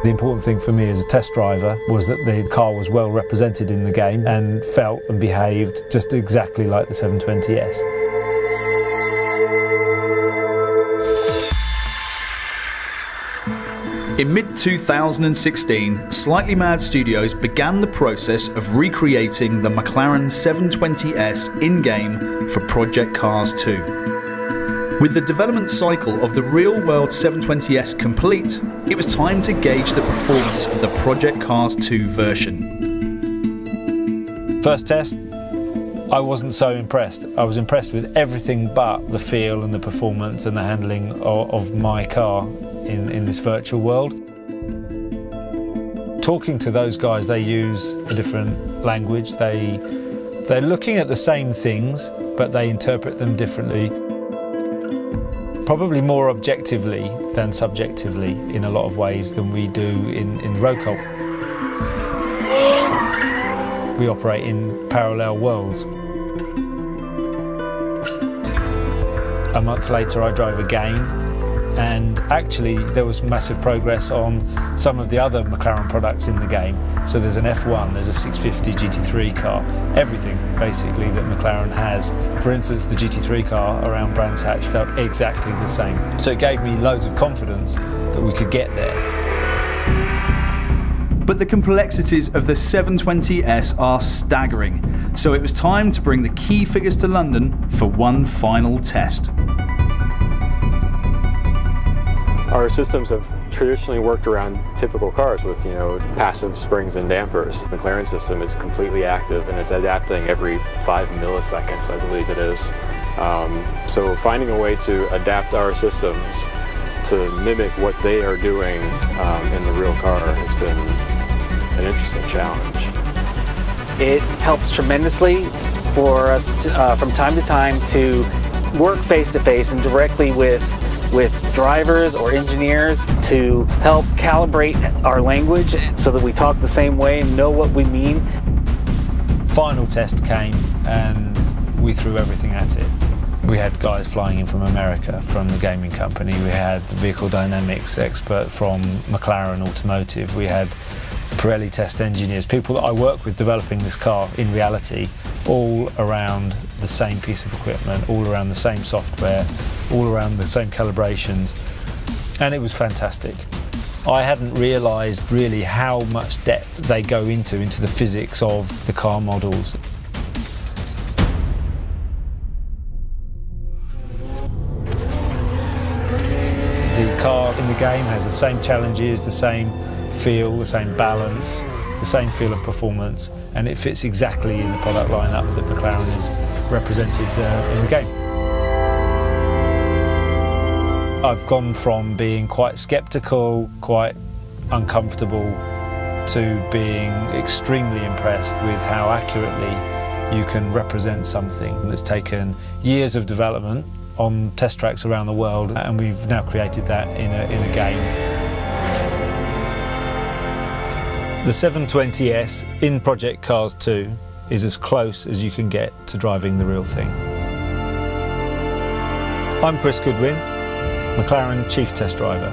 The important thing for me as a test driver was that the car was well represented in the game and felt and behaved just exactly like the 720S. In mid-2016, Slightly Mad Studios began the process of recreating the McLaren 720S in-game for Project Cars 2. With the development cycle of the real-world 720S complete, it was time to gauge the performance of the Project Cars 2 version. First test, I wasn't so impressed. I was impressed with everything but the feel and the performance and the handling of my car in this virtual world. Talking to those guys, they use a different language. They're looking at the same things, but they interpret them differently. Probably more objectively than subjectively in a lot of ways than we do in road golf. We operate in parallel worlds. A month later I drove a game, and actually there was massive progress on some of the other McLaren products in the game. So there's an F1, there's a 650 GT3 car, everything basically that McLaren has. For instance, the GT3 car around Brands Hatch felt exactly the same. So it gave me loads of confidence that we could get there. But the complexities of the 720S are staggering, so it was time to bring the key figures to London for one final test. Our systems have traditionally worked around typical cars with, passive springs and dampers. The McLaren system is completely active and it's adapting every 5 milliseconds, I believe it is. So finding a way to adapt our systems to mimic what they are doing in the real car has been an interesting challenge. It helps tremendously for us to, from time to time to work face-to-face and directly with drivers or engineers to help calibrate our language so that we talk the same way and know what we mean. Final test came and we threw everything at it. We had guys flying in from America, from the gaming company. We had the vehicle dynamics expert from McLaren Automotive. We had Pirelli test engineers, people that I work with developing this car in reality, all around the same piece of equipment, all around the same software, all around the same calibrations, and it was fantastic. I hadn't realised really how much depth they go into the physics of the car models. The car in the game has the same challenges, the same feel, the same balance, the same feel of performance, and it fits exactly in the product lineup that McLaren is represented in the game. I've gone from being quite sceptical, quite uncomfortable, to being extremely impressed with how accurately you can represent something that's taken years of development on test tracks around the world, and we've now created that in a game. The 720S in Project Cars 2 is as close as you can get to driving the real thing. I'm Chris Goodwin, McLaren Chief Test Driver.